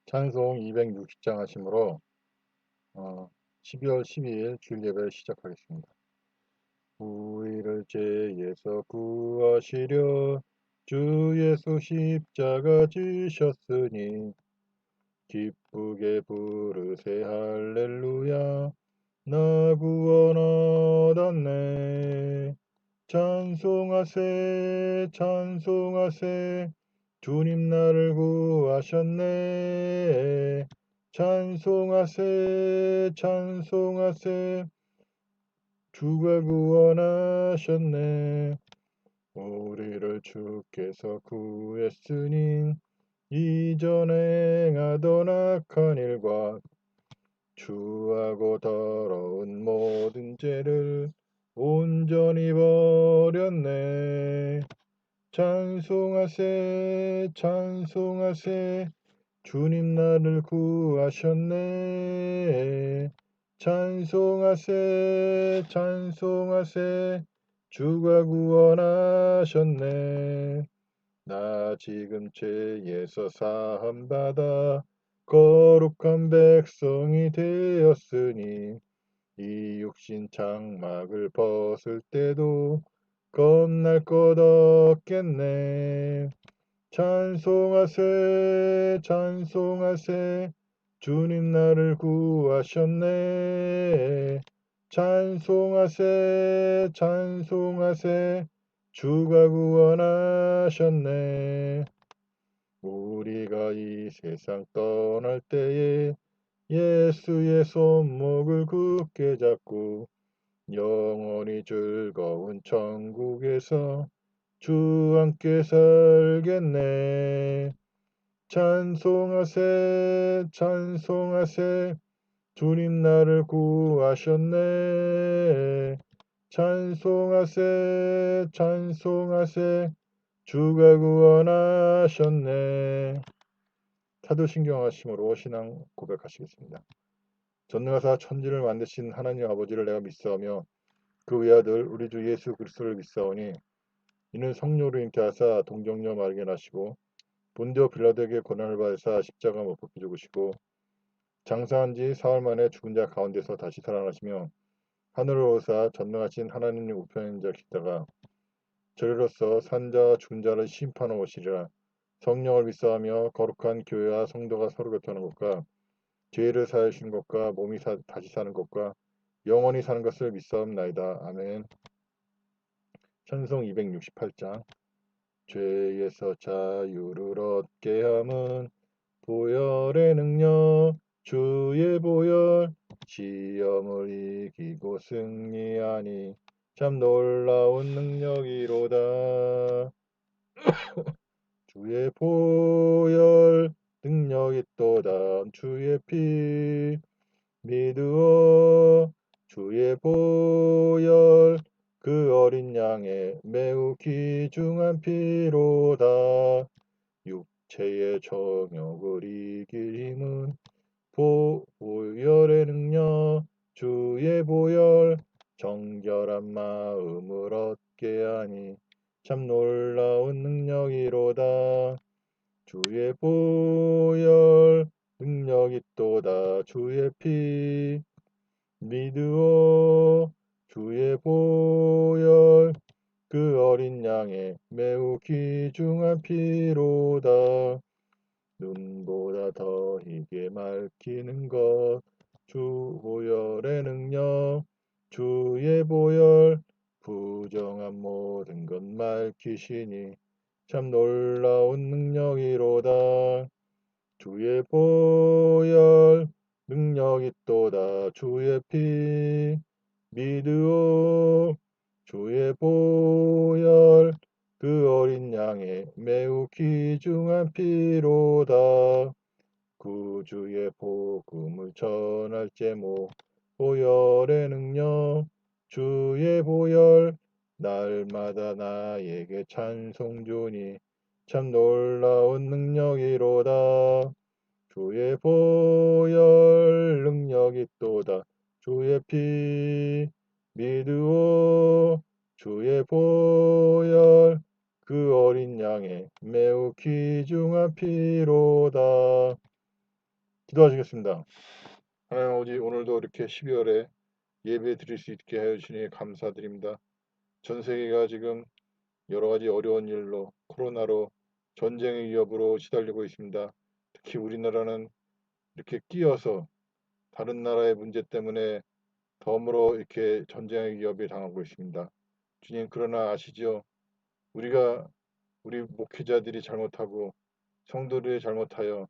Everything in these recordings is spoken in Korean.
찬송 260장 하심으로 12월 12일 주일 예배를 시작하겠습니다. 우리를 죄에서 구하시려 주 예수 십자가 지셨으니 기쁘게 부르세 할렐루야 나 구원 얻었네. 찬송하세 찬송하세 주님 나를 구하셨네. 찬송하세 찬송하세 주가 구원하셨네. 우리를 주께서 구했으니 이전에 행하던 악한 일과 추하고 더러운 모든 죄를 온전히 버렸네. 찬송하세 찬송하세 주님 나를 구하셨네. 찬송하세 찬송하세 주가 구원하셨네. 나 지금 죄에서 사함받아 거룩한 백성이 되었으니 이 육신 장막을 벗을 때도 겁날 것 없겠네. 찬송하세 찬송하세 주님 나를 구하셨네. 찬송하세 찬송하세 주가 구원하셨네. 우리가 이 세상 떠날 때에 예수의 손목을 굳게 잡고 영원히 즐거운 천국에서 주 함께 살겠네. 찬송하세 찬송하세 주님 나를 구하셨네. 찬송하세 찬송하세 주가 구원하셨네. 사도신경하심으로 신앙 고백하시겠습니다. 전능하사 천지를 만드신 하나님 아버지를 내가 믿사오며 그 외아들 우리 주 예수 그리스도를 믿사오니 이는 성령으로 잉태하사 동정녀 마르게 나시고 본디오 빌라도에게 고난을 받으사 십자가 못 박혀 죽으시고 장사한 지 사흘 만에 죽은 자 가운데서 다시 살아나시며 하늘을 오사 전능하신 하나님의 우편에 앉아 계시다가 저리로서 산자와 죽은 자를 심판하러 오시리라. 성령을 믿사하며 거룩한 교회와 성도가 서로 교통하는 것과 죄를 사하여 주시는 것과 몸이 다시 사는 것과 영원히 사는 것을 믿사옵나이다. 아멘. 찬송 268장 죄에서 자유를 얻게 함은 보혈의 능력 주의 보혈 시험을 이기고 승리하니 참 놀라운 능력이로다. 주의 보혈 능력이 또다. 주의 피 믿으오. 주의 보혈 그 어린 양의 매우 귀중한 피로다. 육체의 정욕을 이길 힘은 보혈의 능력 주의 보혈 정결한 마음을 얻게 하니 참 놀라운 능력이로다. 주의 보혈 능력이 또다. 주의 피 믿으오. 주의 보혈 그 어린 양의 매우 귀중한 피로다. 눈보다 더 희게 맑히는 것 주 보혈의 능력 주의 보혈 부정한 모든 것 맑히시니 참 놀라운 능력이로다. 주의 보혈 능력이 또다. 주의 피 믿으오. 주의 보혈 그 어린 양의 매우 귀중한 피로다. 구주의 복음을 전할 제목 보혈의 능력 주의 보혈 날마다 나에게 찬송 주니 참 놀라운 능력이로다. 주의 보혈 능력이 또다. 주의 피 믿으오. 주의 보혈 그 어린 양의 매우 귀중한 피로다. 기도하시겠습니다. 하나님 아버지, 오늘도 이렇게 12월에 예배 드릴 수 있게 하여 주시니 감사드립니다. 전 세계가 지금 여러 가지 어려운 일로, 코로나로, 전쟁의 위협으로 시달리고 있습니다. 특히 우리나라는 이렇게 끼어서 다른 나라의 문제 때문에 덤으로 이렇게 전쟁의 위협에 당하고 있습니다. 주님, 그러나 아시죠? 우리 목회자들이 잘못하고 성도들이 잘못하여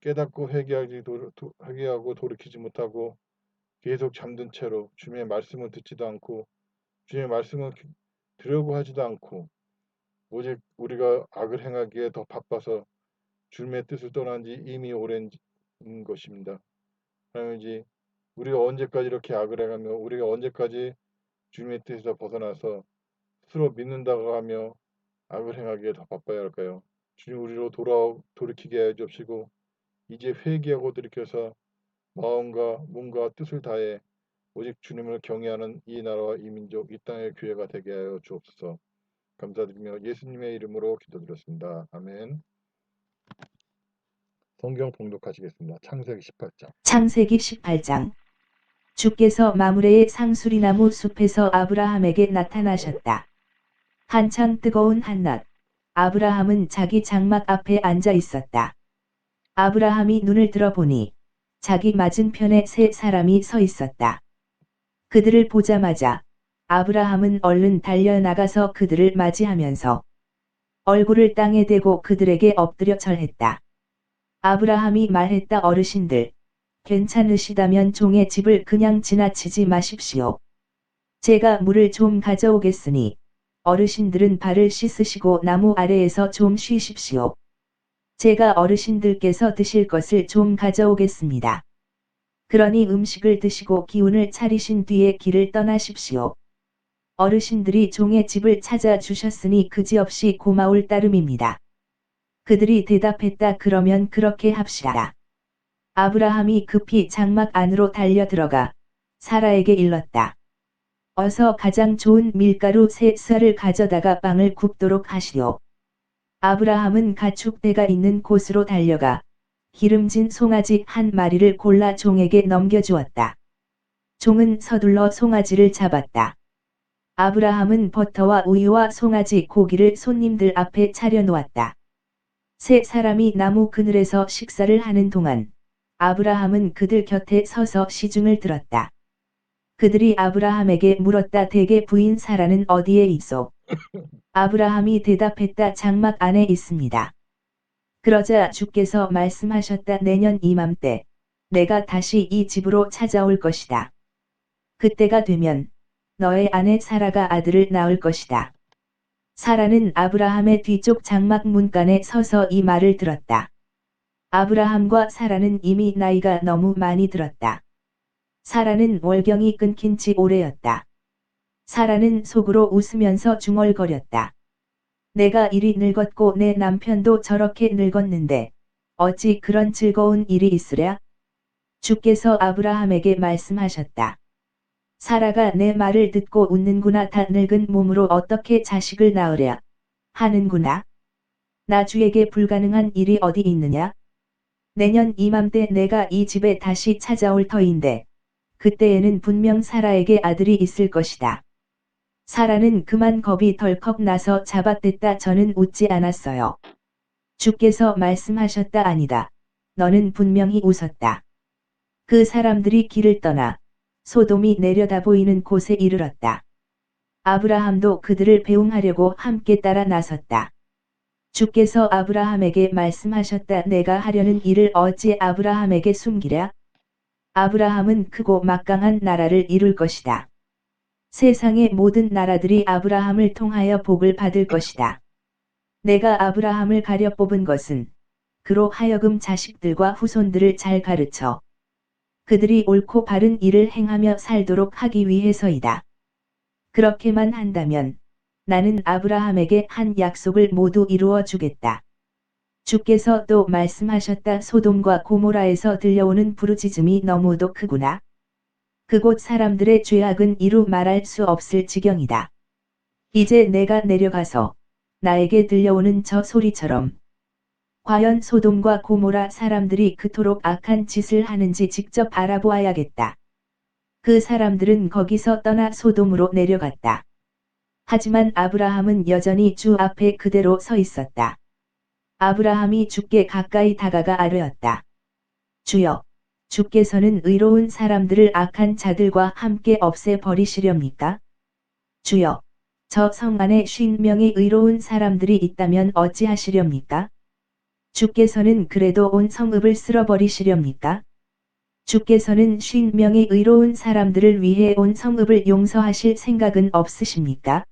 깨닫고 회개하고 돌이키지 못하고 계속 잠든 채로 주님의 말씀을 듣지도 않고 주님의 말씀을 들으려고 하지도 않고 오직 우리가 악을 행하기에 더 바빠서 주님의 뜻을 떠난 지 이미 오랜 것입니다. 하나님이지, 우리가 언제까지 이렇게 악을 해가며 우리가 언제까지 주님의 뜻에서 벗어나서 스스로 믿는다고 하며 악을 행하기에 더 바빠야 할까요? 주님, 우리로 돌이키게 해 주옵시고 이제 회개하고 돌이켜서 마음과 몸과 뜻을 다해 오직 주님을 경외하는 이 나라와 이 민족, 이 땅의 교회가 되게 하여 주옵소서. 감사드리며 예수님의 이름으로 기도드렸습니다. 아멘. 성경 봉독하시겠습니다. 창세기 18장. 창세기 18장. 주께서 마므레의 상수리나무 숲에서 아브라함에게 나타나셨다. 한창 뜨거운 한낮, 아브라함은 자기 장막 앞에 앉아 있었다. 아브라함이 눈을 들어보니 자기 맞은편에 세 사람이 서 있었다. 그들을 보자마자 아브라함은 얼른 달려나가서 그들을 맞이하면서 얼굴을 땅에 대고 그들에게 엎드려 절했다. 아브라함이 말했다. 어르신들, 괜찮으시다면 종의 집을 그냥 지나치지 마십시오. 제가 물을 좀 가져오겠으니 어르신들은 발을 씻으시고 나무 아래에서 좀 쉬십시오. 제가 어르신들께서 드실 것을 좀 가져오겠습니다. 그러니 음식을 드시고 기운을 차리신 뒤에 길을 떠나십시오. 어르신들이 종의 집을 찾아주셨으니 그지없이 고마울 따름입니다. 그들이 대답했다. 그러면 그렇게 합시다. 아브라함이 급히 장막 안으로 달려들어가 사라에게 일렀다. 어서 가장 좋은 밀가루 3쌀을 가져다가 빵을 굽도록 하시오. 아브라함은 가축대가 있는 곳으로 달려가 기름진 송아지 한 마리를 골라 종에게 넘겨주었다. 종은 서둘러 송아지를 잡았다. 아브라함은 버터와 우유와 송아지 고기를 손님들 앞에 차려놓았다. 세 사람이 나무 그늘에서 식사를 하는 동안 아브라함은 그들 곁에 서서 시중을 들었다. 그들이 아브라함에게 물었다. 대개 부인 사라는 어디에 있소? 아브라함이 대답했다. 장막 안에 있습니다. 그러자 주께서 말씀하셨다. 내년 이맘때 내가 다시 이 집으로 찾아올 것이다. 그때가 되면 너의 아내 사라가 아들을 낳을 것이다. 사라는 아브라함의 뒤쪽 장막 문간에 서서 이 말을 들었다. 아브라함과 사라는 이미 나이가 너무 많이 들었다. 사라는 월경이 끊긴 지 오래였다. 사라는 속으로 웃으면서 중얼거렸다. 내가 이리 늙었고 내 남편도 저렇게 늙었는데 어찌 그런 즐거운 일이 있으랴? 주께서 아브라함에게 말씀하셨다. 사라가 내 말을 듣고 웃는구나. 다 늙은 몸으로 어떻게 자식을 낳으랴 하는구나. 나 주에게 불가능한 일이 어디 있느냐? 내년 이맘때 내가 이 집에 다시 찾아올 터인데 그때에는 분명 사라에게 아들이 있을 것이다. 사라는 그만 겁이 덜컥 나서 잡아댔다. 저는 웃지 않았어요. 주께서 말씀하셨다. 아니다. 너는 분명히 웃었다. 그 사람들이 길을 떠나 소돔이 내려다 보이는 곳에 이르렀다. 아브라함도 그들을 배웅하려고 함께 따라 나섰다. 주께서 아브라함에게 말씀하셨다. 내가 하려는 일을 어찌 아브라함에게 숨기랴? 아브라함은 크고 막강한 나라를 이룰 것이다. 세상의 모든 나라들이 아브라함을 통하여 복을 받을 것이다. 내가 아브라함을 가려 뽑은 것은 그로 하여금 자식들과 후손들을 잘 가르쳐 그들이 옳고 바른 일을 행하며 살도록 하기 위해서이다. 그렇게만 한다면 나는 아브라함에게 한 약속을 모두 이루어 주겠다. 주께서 또 말씀하셨다. 소돔과 고모라에서 들려오는 부르짖음이 너무도 크구나. 그곳 사람들의 죄악은 이루 말할 수 없을 지경이다. 이제 내가 내려가서 나에게 들려오는 저 소리처럼 과연 소돔과 고모라 사람들이 그토록 악한 짓을 하는지 직접 알아보아야겠다. 그 사람들은 거기서 떠나 소돔으로 내려갔다. 하지만 아브라함은 여전히 주 앞에 그대로 서 있었다. 아브라함이 주께 가까이 다가가 아뢰었다. 주여, 주께서는 의로운 사람들을 악한 자들과 함께 없애버리시렵니까? 주여, 저 성 안에 50명의 의로운 사람들이 있다면 어찌하시렵니까? 주께서는 그래도 온 성읍을 쓸어버리시렵니까? 주께서는 50명의 의로운 사람들을 위해 온 성읍을 용서하실 생각은 없으십니까?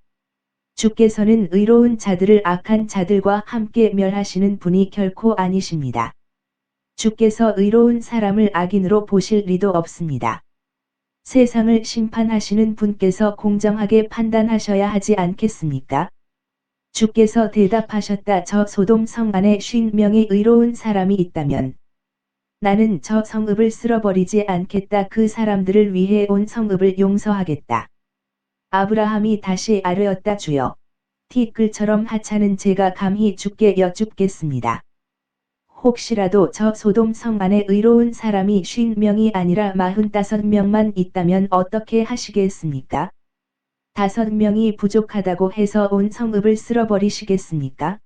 주께서는 의로운 자들을 악한 자들과 함께 멸하시는 분이 결코 아니십니다. 주께서 의로운 사람을 악인으로 보실 리도 없습니다. 세상을 심판하시는 분께서 공정하게 판단하셔야 하지 않겠습니까? 주께서 대답하셨다. 저 소돔 성 안에 50명의 의로운 사람이 있다면 나는 저 성읍을 쓸어버리지 않겠다. 그 사람들을 위해 온 성읍을 용서하겠다. 아브라함이 다시 아뢰었다. 주여, 티끌처럼 하찮은 제가 감히 주께 여쭙겠습니다. 혹시라도 저 소돔 성 안에 의로운 사람이 50명이 아니라 45명만 있다면 어떻게 하시겠습니까? 5명이 부족하다고 해서 온 성읍을 쓸어버리시겠습니까?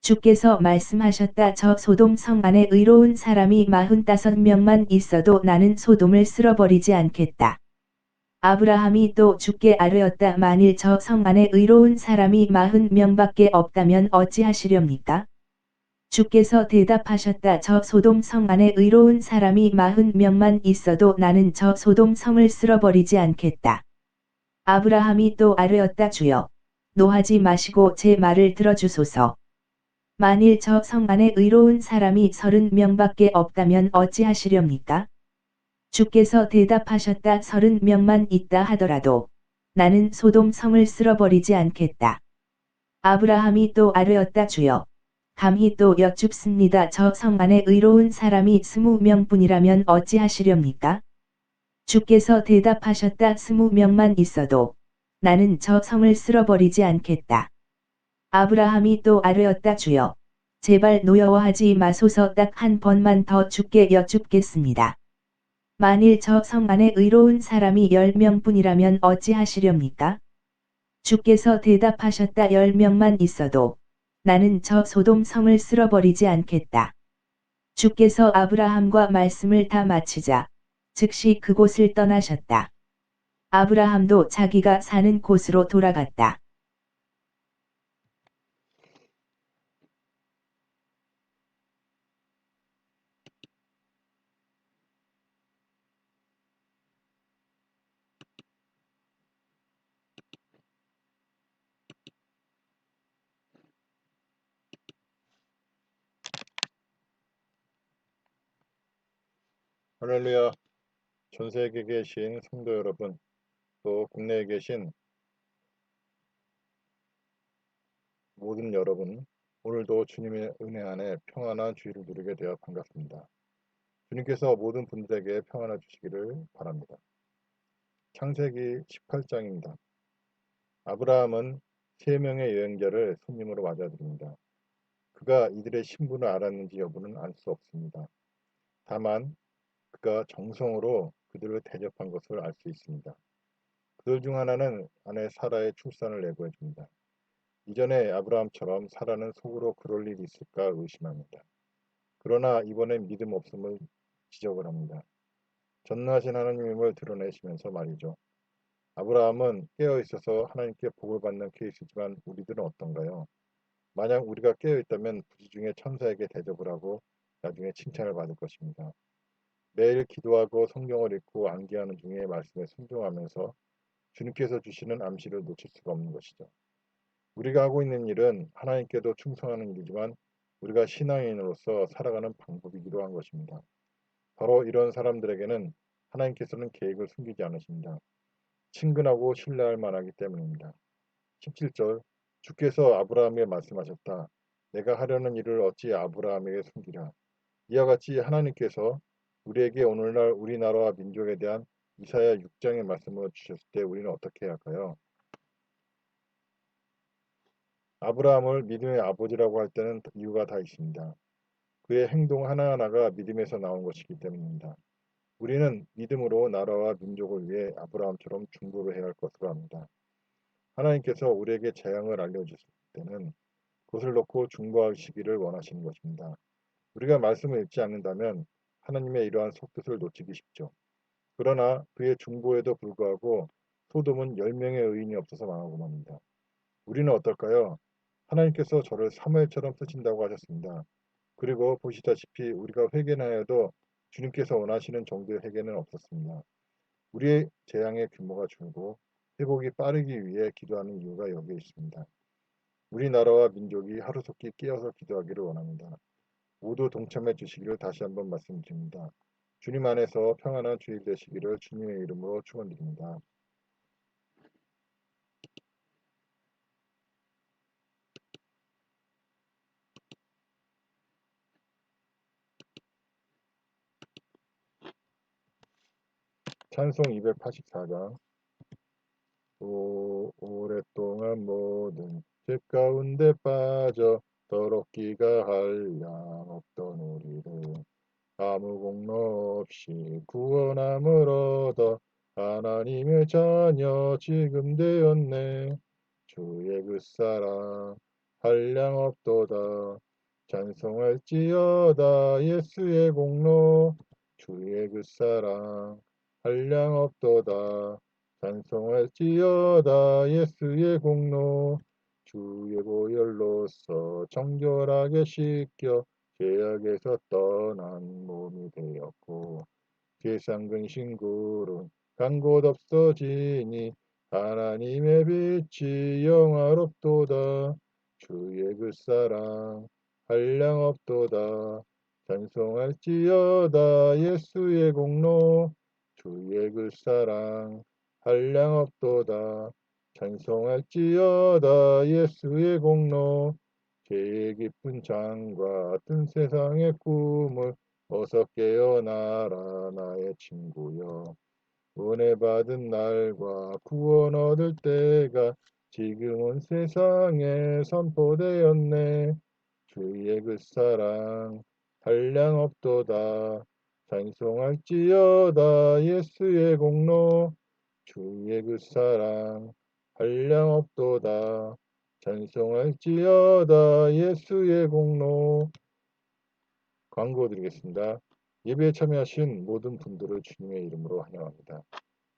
주께서 말씀하셨다. 저 소돔 성 안에 의로운 사람이 45명만 있어도 나는 소돔을 쓸어버리지 않겠다. 아브라함이 또 주께 아뢰었다. 만일 저 성 안에 의로운 사람이 40명밖에 없다면 어찌하시렵니까? 주께서 대답하셨다. 저 소돔 성 안에 의로운 사람이 40명만 있어도 나는 저 소돔 성을 쓸어버리지 않겠다. 아브라함이 또 아뢰었다. 주여, 노하지 마시고 제 말을 들어주소서. 만일 저 성 안에 의로운 사람이 30명밖에 없다면 어찌하시렵니까? 주께서 대답하셨다. 30명만 있다 하더라도 나는 소돔 성을 쓸어버리지 않겠다. 아브라함이 또 아뢰었다. 주여, 감히 또 여쭙습니다. 저 성 안에 의로운 사람이 20명뿐이라면 어찌하시렵니까? 주께서 대답하셨다. 20명만 있어도 나는 저 성을 쓸어버리지 않겠다. 아브라함이 또 아뢰었다. 주여, 제발 노여워하지 마소서. 딱 한 번만 더 주께 여쭙겠습니다. 만일 저 성 안에 의로운 사람이 10명뿐이라면 어찌하시렵니까? 주께서 대답하셨다. 10명만 있어도 나는 저 소돔 성을 쓸어버리지 않겠다. 주께서 아브라함과 말씀을 다 마치자 즉시 그곳을 떠나셨다. 아브라함도 자기가 사는 곳으로 돌아갔다. 할렐루야. 전 세계에 계신 성도 여러분, 또 국내에 계신 모든 여러분, 오늘도 주님의 은혜 안에 평안한 주일을 누리게 되어 반갑습니다. 주님께서 모든 분들에게 평안을 주시기를 바랍니다. 창세기 18장입니다. 아브라함은 3명의 여행자를 손님으로 맞아들입니다. 그가 이들의 신분을 알았는지 여부는 알 수 없습니다. 다만 그가 정성으로 그들을 대접한 것을 알 수 있습니다. 그들 중 하나는 아내 사라의 출산을 예고해 줍니다. 이전에 아브라함처럼 사라는 속으로 그럴 일이 있을까 의심합니다. 그러나 이번엔 믿음 없음을 지적을 합니다. 전능하신 하나님임을 드러내시면서 말이죠. 아브라함은 깨어 있어서 하나님께 복을 받는 케이스지만 우리들은 어떤가요? 만약 우리가 깨어 있다면 부지중에 천사에게 대접을 하고 나중에 칭찬을 받을 것입니다. 매일 기도하고 성경을 읽고 암기하는 중에 말씀에 순종하면서 주님께서 주시는 암시를 놓칠 수가 없는 것이죠. 우리가 하고 있는 일은 하나님께도 충성하는 일이지만 우리가 신앙인으로서 살아가는 방법이기도 한 것입니다. 바로 이런 사람들에게는 하나님께서는 계획을 숨기지 않으십니다. 친근하고 신뢰할 만하기 때문입니다. 17절 주께서 아브라함에게 말씀하셨다. 내가 하려는 일을 어찌 아브라함에게 숨기랴. 이와 같이 하나님께서 우리에게 오늘날 우리나라와 민족에 대한 이사야 6장의 말씀을 주셨을 때 우리는 어떻게 해야 할까요? 아브라함을 믿음의 아버지라고 할 때는 이유가 다 있습니다. 그의 행동 하나하나가 믿음에서 나온 것이기 때문입니다. 우리는 믿음으로 나라와 민족을 위해 아브라함처럼 중보를 해야 할 것으로 합니다. 하나님께서 우리에게 재앙을 알려주실 때는 그것을 놓고 중보하시기를 원하시는 것입니다. 우리가 말씀을 읽지 않는다면 하나님의 이러한 속뜻을 놓치기 쉽죠. 그러나 그의 중보에도 불구하고 소돔은 10명의 의인이 없어서 망하고 맙니다. 우리는 어떨까요? 하나님께서 저를 사무엘처럼 쓰신다고 하셨습니다. 그리고 보시다시피 우리가 회개하여도 주님께서 원하시는 정도의 회개는 없었습니다. 우리의 재앙의 규모가 줄고 회복이 빠르기 위해 기도하는 이유가 여기에 있습니다. 우리나라와 민족이 하루속히 깨어서 기도하기를 원합니다. 모두 동참해 주시기를 다시 한번 말씀드립니다. 주님 안에서 평안한 주일 되시기를 주님의 이름으로 축원드립니다. 찬송 284장. 오랫동안 모든 죄 가운데 빠져 더럽기가 한량 없던 우리를 아무 공로 없이 구원함을 얻어 하나님의 자녀 지금 되었네. 주의 그 사랑 한량 없도다. 찬송할지어다 예수의 공로. 주의 그 사랑 한량 없도다. 찬송할지어다 예수의 공로. 주의 보혈로서 정결하게 씻겨 죄악에서 떠난 몸이 되었고 세상 근심구름 간 곳 없어지니 하나님의 빛이 영화롭도다. 주의 그 사랑 한량 없도다. 찬송할지어다 예수의 공로. 주의 그 사랑 한량 없도다. 찬송할지어다 예수의 공로. 죄의 깊은 장과 뜬 세상의 꿈을 어서 깨어나라 나의 친구여. 은혜 받은 날과 구원 얻을 때가 지금은 세상에 선포되었네. 주의 그 사랑 한량 없도다. 찬송할지어다 예수의 공로. 주의 그 사랑 한량 없도다. 찬송할지어다 예수의 공로. 광고 드리겠습니다. 예배에 참여하신 모든 분들을 주님의 이름으로 환영합니다.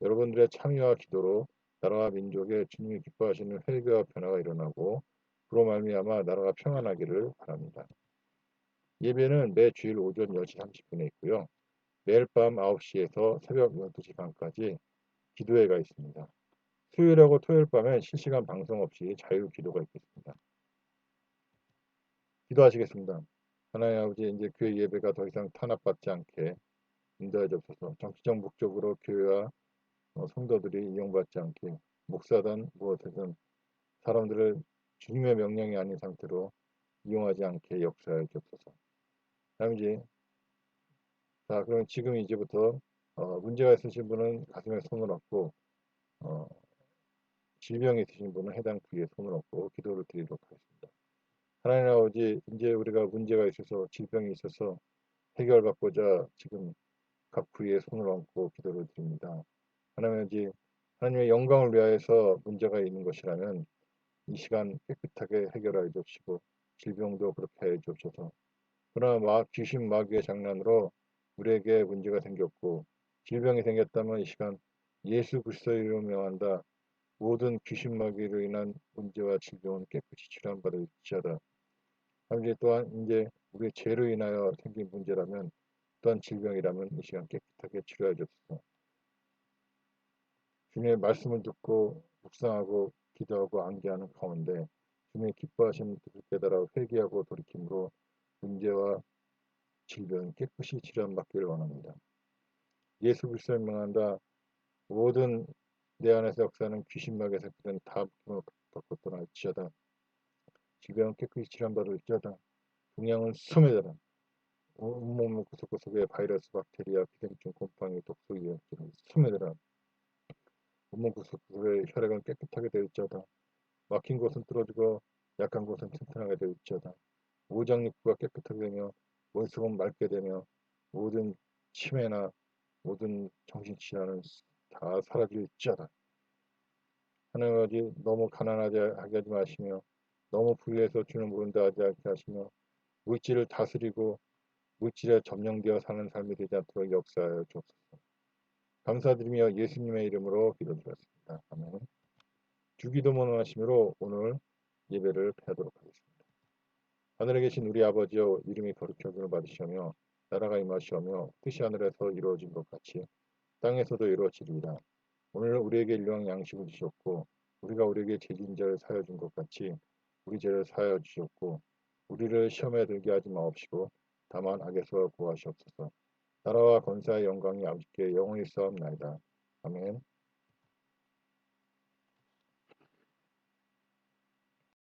여러분들의 참여와 기도로 나라와 민족에 주님이 기뻐하시는 회개와 변화가 일어나고 그로 말미암아 나라가 평안하기를 바랍니다. 예배는 매 주일 오전 10시 30분에 있고요. 매일 밤 9시에서 새벽 12시 반까지 기도회가 있습니다. 수요일하고 토요일 밤엔 실시간 방송 없이 자유 기도가 있겠습니다. 기도하시겠습니다. 하나님 아버지, 이제 교회 예배가 더 이상 탄압받지 않게 인도해 주옵소서. 정치적 목적으로 교회와 성도들이 이용받지 않게 목사든 무엇이든 사람들을 주님의 명령이 아닌 상태로 이용하지 않게 역사해 주옵소서. 다음이지. 자, 그럼 지금 이제부터 문제가 있으신 분은 가슴에 손을 얹고 어, 질병이 있으신 분은 해당 부위에 손을 얹고 기도를 드리도록 하겠습니다. 하나님 아버지, 이제 우리가 문제가 있어서 질병이 있어서 해결받고자 지금 각 부위에 손을 얹고 기도를 드립니다. 하나님 아버지, 하나님의 영광을 위하여서 문제가 있는 것이라면 이 시간 깨끗하게 해결하여 주시고 질병도 그렇게 해 주옵소서. 그러나 귀신 마귀의 장난으로 우리에게 문제가 생겼고 질병이 생겼다면 이 시간 예수 그리스도의 이름으로 명한다. 모든 귀신 마귀로 인한 문제와 질병은 깨끗이 치료받을지어다. 아버지 또한 이제 우리의 죄로 인하여 생긴 문제라면 또한 질병이라면 이 시간 깨끗하게 치료해 주옵소서. 주님의 말씀을 듣고 묵상하고 기도하고 암기하는 가운데 주님의 기뻐하시는 뜻을 깨달아 회개하고 돌이킴으로 문제와 질병이 깨끗이 치료받기를 원합니다. 예수 그리스도를 명한다. 모든 내 안에서 역사하는 귀신마귀의 새끼들은 다 벗고 떠날지어다. 질병은 깨끗이 치료받을지어다. 동양은 소멸되라. 온몸 구석구석에 바이러스, 박테리아, 비생충, 곰팡이, 독소, 유해물질은 소멸되라. 온몸 구석구석의 혈액은 깨끗하게 되었지어다. 막힌 곳은 뚫어지고 약한 곳은 튼튼하게 되었지어다. 오장육부가 깨끗하게 되며 원수은 맑게 되며 모든 치매나 모든 정신질환은 다 사라질지어다. 하나님 아버지 너무 가난하게 하지 마시며 너무 부유해서 주는 모른다 하지 않게 하시며 물질을 다스리고 물질에 점령되어 사는 삶이 되지 않도록 역사하여 주옵소서. 감사드리며 예수님의 이름으로 기도드렸습니다. 아멘. 주기도문을 하심으로 오늘 예배를 폐하도록 하겠습니다. 하늘에 계신 우리 아버지여 이름이 거룩히 여김을 받으시오며 나라가 임하시오며 뜻이 하늘에서 이루어진 것 같이 땅에서도 이루어지리이다. 오늘 우리에게 일용할 양식을 주셨고 우리가 우리에게 죄진 자를 사하여 준 것 같이 우리 죄를 사하여 주셨고 우리를 시험에 들게 하지 마옵시고 다만 악에서 구하시옵소서. 나라와 권세와 영광이 아버지께 영원히 있사옵나이다. 아멘.